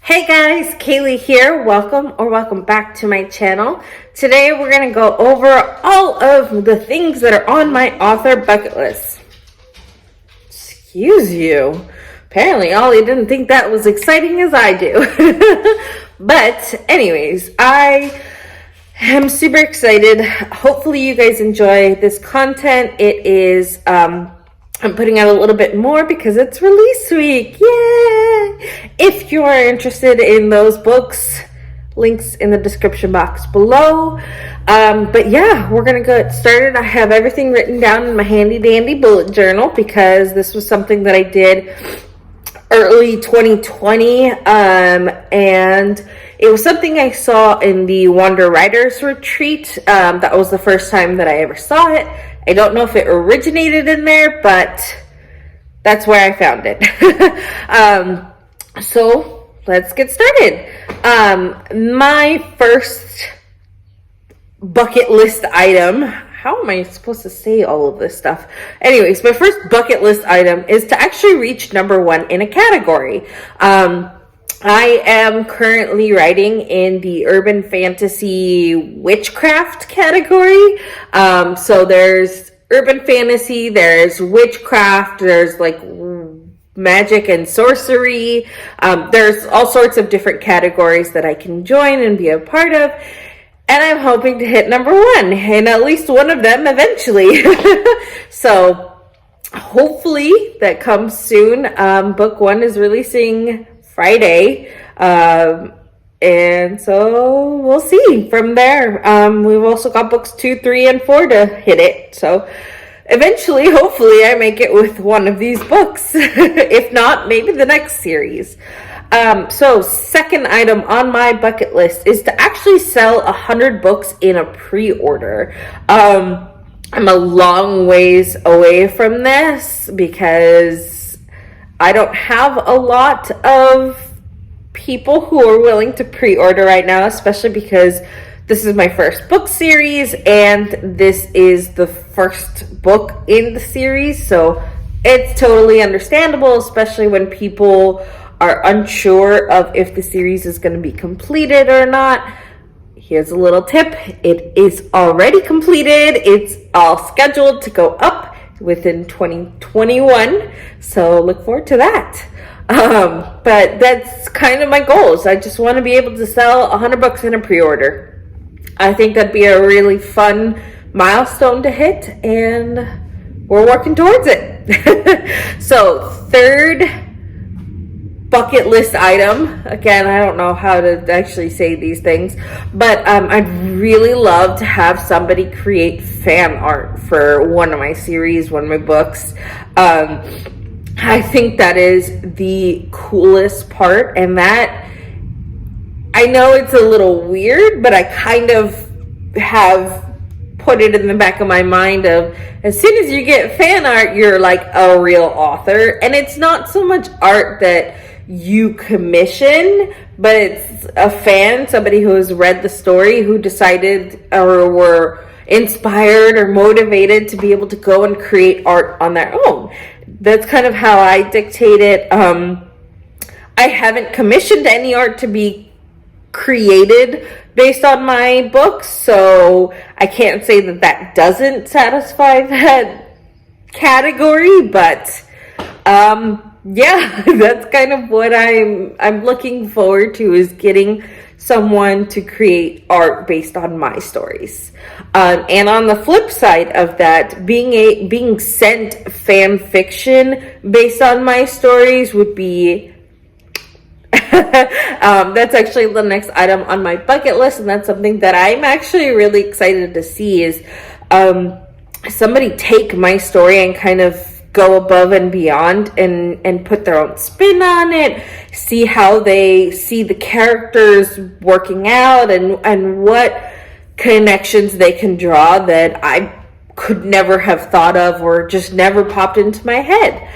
Hey guys, Kaylee here. Welcome back to my channel. Today we're going to go over all of the things that are on my author bucket list. Excuse you. Apparently Ollie didn't think that was exciting as I do. But anyways, I am super excited. Hopefully you guys enjoy this content. It is I'm putting out a little bit more because it's release week. Yay! If you are interested in those books, links in the description box below. But yeah, we're gonna get started. I have everything written down in my handy dandy bullet journal because this was something that I did early 2020, and it was something I saw in the Wonder Writers Retreat. That was the first time that I ever saw it. I don't know if it originated in there, but that's where I found it. So let's get started. My first bucket list item, how am I supposed to say all of this stuff? Anyways, my first bucket list item is to actually reach #1 in a category. I am currently writing in the urban fantasy witchcraft category. So there's urban fantasy, there's witchcraft, there's like magic and sorcery. There's all sorts of different categories that I can join and be a part of. And I'm hoping to hit #1 in at least one of them eventually. So hopefully that comes soon. Book 1 is releasing Friday, and so we'll see from there. We've also got books 2, 3, and 4 to hit it, so eventually, hopefully, I make it with one of these books. If not, maybe the next series. So second item on my bucket list is to actually sell 100 books in a pre-order. I'm a long ways away from this because I don't have a lot of people who are willing to pre-order right now, especially because this is my first book series and this is the first book in the series. So it's totally understandable, especially when people are unsure of if the series is going to be completed or not. Here's a little tip. It is already completed. It's all scheduled to go up within 2021, so look forward to that. But that's kind of my goals. I just want to be able to sell 100 books in a pre-order. I think that'd be a really fun milestone to hit, and we're working towards it. So third bucket list item, again, I don't know how to actually say these things, but I'd really love to have somebody create fan art for one of my series, one of my books. I think that is the coolest part, and that, I know it's a little weird, but I kind of have put it in the back of my mind of, as soon as you get fan art, you're like a real author. And it's not so much art that you commission, but it's a fan, somebody who has read the story, who decided or were inspired or motivated to be able to go and create art on their own. That's kind of how I dictate it. I haven't commissioned any art to be created based on my books, so I can't say that that doesn't satisfy that category, but yeah, that's kind of what I'm looking forward to, is getting someone to create art based on my stories. And on the flip side of that, being sent fan fiction based on my stories would be that's actually the next item on my bucket list, and that's something that I'm actually really excited to see, is somebody take my story and kind of go above and beyond and put their own spin on it, see how they see the characters working out, and what connections they can draw that I could never have thought of or just never popped into my head.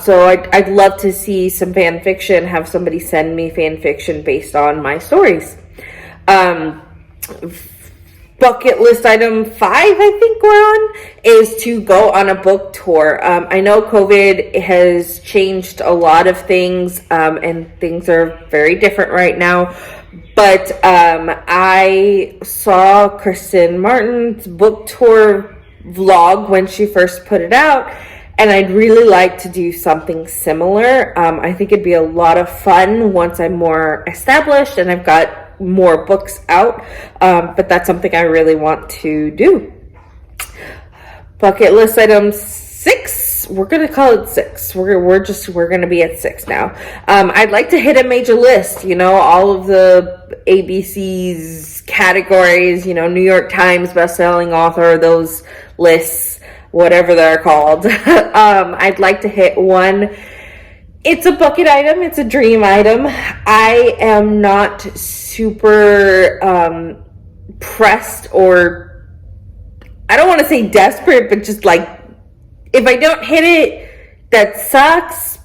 So I'd love to see some fan fiction, have somebody send me fan fiction based on my stories. But bucket list item 5, I think we're on, is to go on a book tour. I know COVID has changed a lot of things, and things are very different right now. But I saw Kristen Martin's book tour vlog when she first put it out, and I'd really like to do something similar. I think it'd be a lot of fun once I'm more established and I've got more books out, but that's something I really want to do. Bucket list item 6, we're gonna call it 6. We're gonna be at 6 now. I'd like to hit a major list, all of the ABC's categories, New York Times bestselling author, those lists, whatever they're called. I'd like to hit one. It's a bucket item. It's a dream item. I am not super pressed, or I don't want to say desperate, but just like, if I don't hit it, that sucks,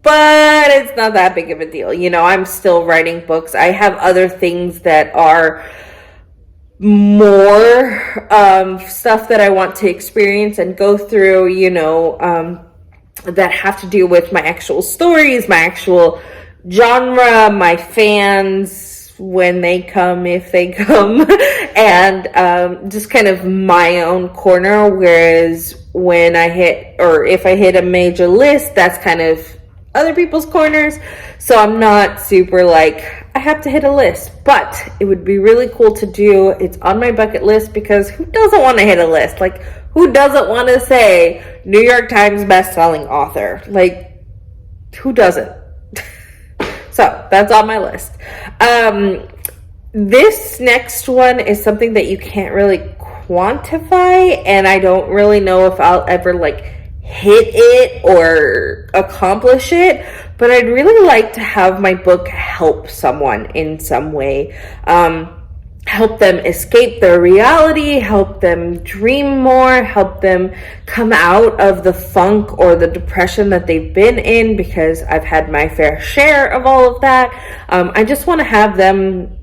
but it's not that big of a deal. I'm still writing books. I have other things that are more stuff that I want to experience and go through, that have to do with my actual stories, my actual genre, my fans, when they come, if they come, and just kind of my own corner. Whereas when I hit, or if I hit a major list, that's kind of other people's corners. So I'm not super like, I have to hit a list, but it would be really cool to do. It's on my bucket list, because who doesn't want to hit a list? Like, who doesn't want to say New York Times bestselling author? Like, who doesn't? So that's on my list. This next one is something that you can't really quantify, and I don't really know if I'll ever hit it or accomplish it, but I'd really like to have my book help someone in some way. Help them escape their reality, help them dream more, help them come out of the funk or the depression that they've been in, because I've had my fair share of all of that. I just want to have them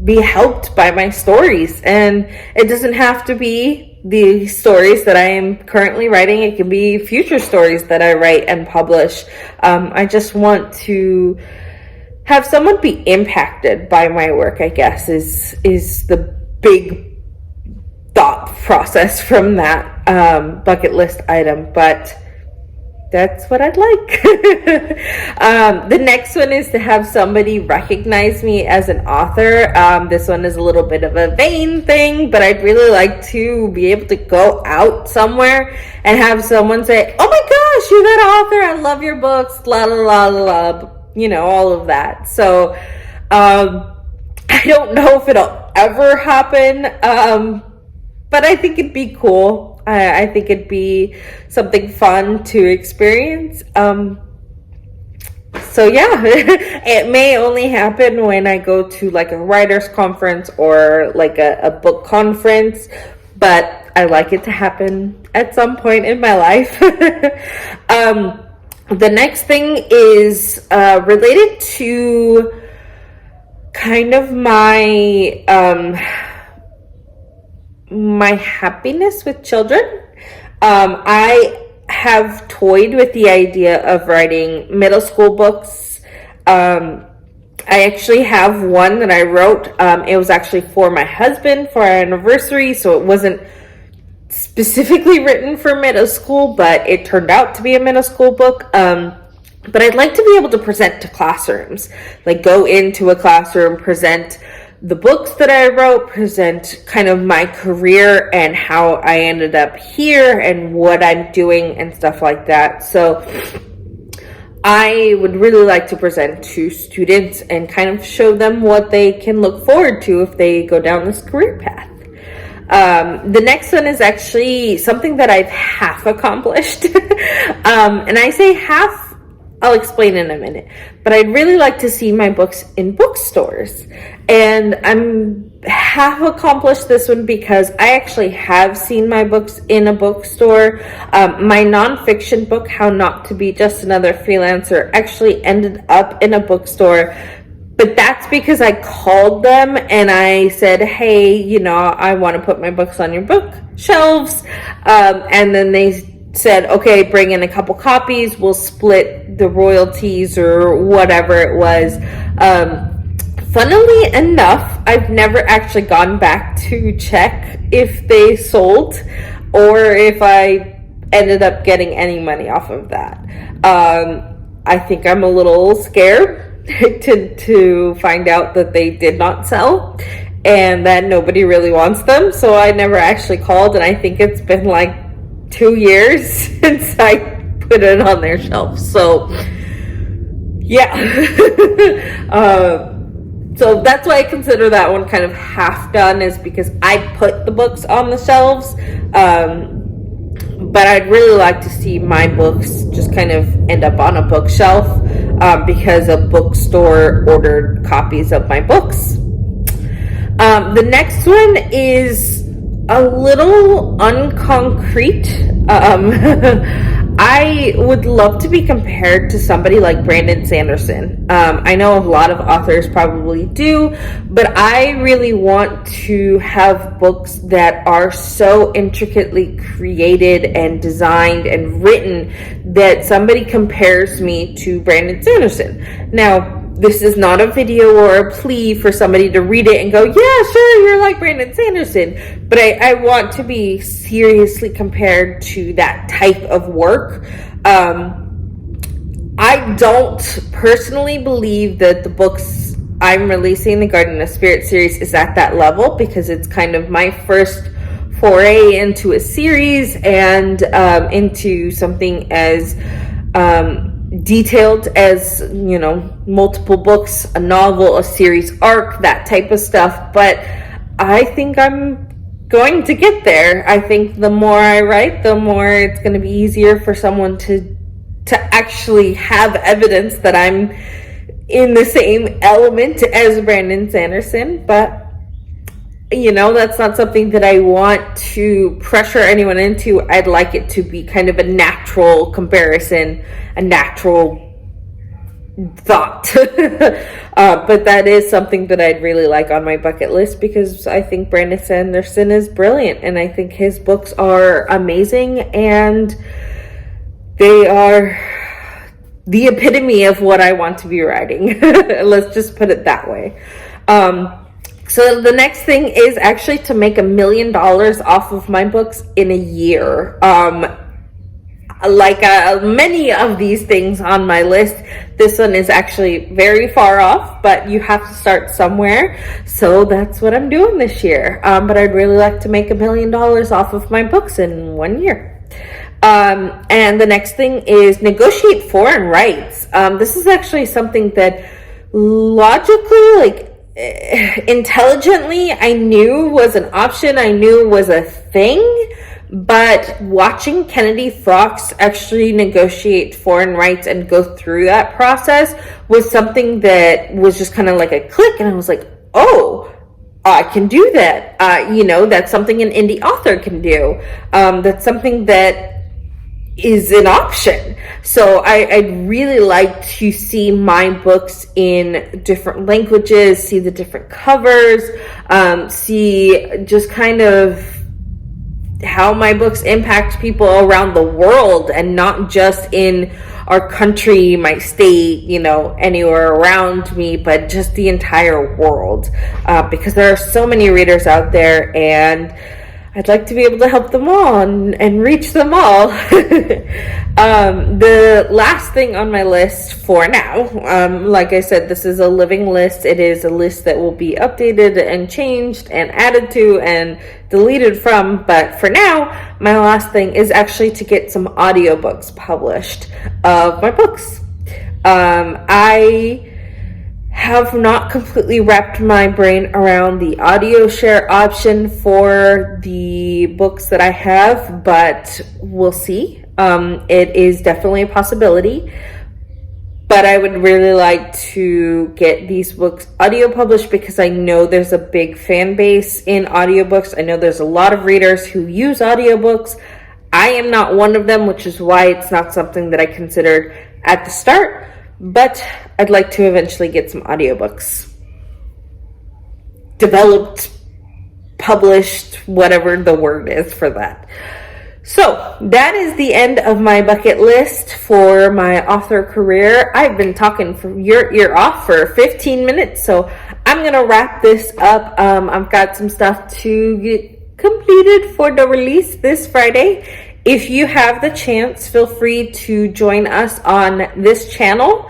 be helped by my stories, and it doesn't have to be the stories that I am currently writing. It can be future stories that I write and publish. I just want to have someone be impacted by my work, I guess, is the big thought process from that bucket list item. But that's what I'd like. The next one is to have somebody recognize me as an author. This one is a little bit of a vain thing, but I'd really like to be able to go out somewhere and have someone say, "Oh my gosh, you're that author, I love your books, la la la la la," all of that. So I don't know if it'll ever happen, but I think it'd be cool. I think it'd be something fun to experience. So yeah, it may only happen when I go to a writer's conference or a book conference, but I like it to happen at some point in my life. The next thing is related to kind of my my happiness with children. I have toyed with the idea of writing middle school books. I actually have one that I wrote. It was actually for my husband for our anniversary, so it wasn't specifically written for middle school, but it turned out to be a middle school book. But I'd like to be able to present to classrooms, go into a classroom, present the books that I wrote, present kind of my career and how I ended up here and what I'm doing and stuff like that. So I would really like to present to students and kind of show them what they can look forward to if they go down this career path. The next one is actually something that I've half accomplished. And I say half, I'll explain in a minute, but I'd really like to see my books in bookstores. And I'm half accomplished this one because I actually have seen my books in a bookstore. My nonfiction book, How Not to Be Just Another Freelancer, actually ended up in a bookstore But that's because I called them and I said, hey, you know, I want to put my books on your bookshelves. And then they said, okay, bring in a couple copies. We'll split the royalties or whatever it was. Funnily enough, I've never actually gone back to check if they sold or if I ended up getting any money off of that. I think I'm a little scared to find out that they did not sell and that nobody really wants them. So I never actually called, and I think it's been like 2 years since I put it on their shelf. So yeah. So that's why I consider that one kind of half done, is because I put the books on the shelves. But I'd really like to see my books just kind of end up on a bookshelf because a bookstore ordered copies of my books. The next one is a little unconcrete. I would love to be compared to somebody like Brandon Sanderson. I know a lot of authors probably do, but I really want to have books that are so intricately created and designed and written that somebody compares me to Brandon Sanderson. Now, this is not a video or a plea for somebody to read it and go, yeah, sure, you're like Brandon Sanderson. But I want to be seriously compared to that type of work. I don't personally believe that the books I'm releasing, the Garden of Spirit series, is at that level, because it's kind of my first foray into a series and into something as detailed as, you know, multiple books, a novel, a series arc, that type of stuff. But I think I'm going to get there. I think the more I write, the more it's going to be easier for someone to actually have evidence that I'm in the same element as Brandon Sanderson. But you know, that's not something that I want to pressure anyone into. I'd like it to be kind of a natural comparison, a natural thought. But that is something that I'd really like on my bucket list, because I think Brandon Sanderson is brilliant, and I think his books are amazing, and they are the epitome of what I want to be writing. Let's just put it that way. So the next thing is actually to make $1 million off of my books in a year. Like many of these things on my list, this one is actually very far off, but you have to start somewhere. So that's what I'm doing this year. But I'd really like to make $1 million off of my books in 1 year. And the next thing is negotiate foreign rights. This is actually something that logically, intelligently, I knew was an option, I knew was a thing, but watching Kennedy Fox actually negotiate foreign rights and go through that process was something that was just kind of like a click, and I was like, oh, I can do that. You know, that's something an indie author can do. That's something that is an option. So I'd really like to see my books in different languages, see the different covers, see just kind of how my books impact people around the world, and not just in our country, my state, you know, anywhere around me, but just the entire world. Because there are so many readers out there, and I'd like to be able to help them all and reach them all. The last thing on my list for now, like I said, this is a living list. It is a list that will be updated and changed and added to and deleted from. But for now, my last thing is actually to get some audiobooks published of my books. I have not completely wrapped my brain around the audio share option for the books that I have, but we'll see. It is definitely a possibility, but I would really like to get these books audio published, because I know there's a big fan base in audiobooks. I know there's a lot of readers who use audiobooks. I am not one of them, which is why it's not something that I considered at the start. but I'd like to eventually get some audiobooks developed, published, whatever the word is for that. So that is the end of my bucket list for my author career. I've been talking from your ear off for 15 minutes, so I'm gonna wrap this up. I've got some stuff to get completed for the release this Friday. If you have the chance, feel free to join us on this channel.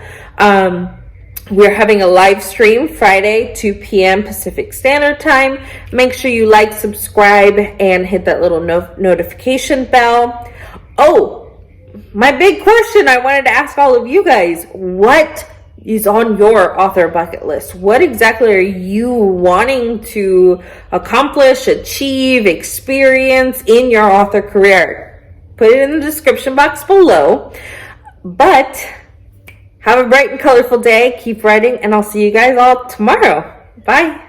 We're having a live stream Friday, 2 p.m. Pacific Standard Time. Make sure you like, subscribe, and hit that little notification bell. Oh, my big question I wanted to ask all of you guys. What is on your author bucket list? What exactly are you wanting to accomplish, achieve, experience in your author career? Put it in the description box below. But have a bright and colorful day. Keep writing, and I'll see you guys all tomorrow. Bye.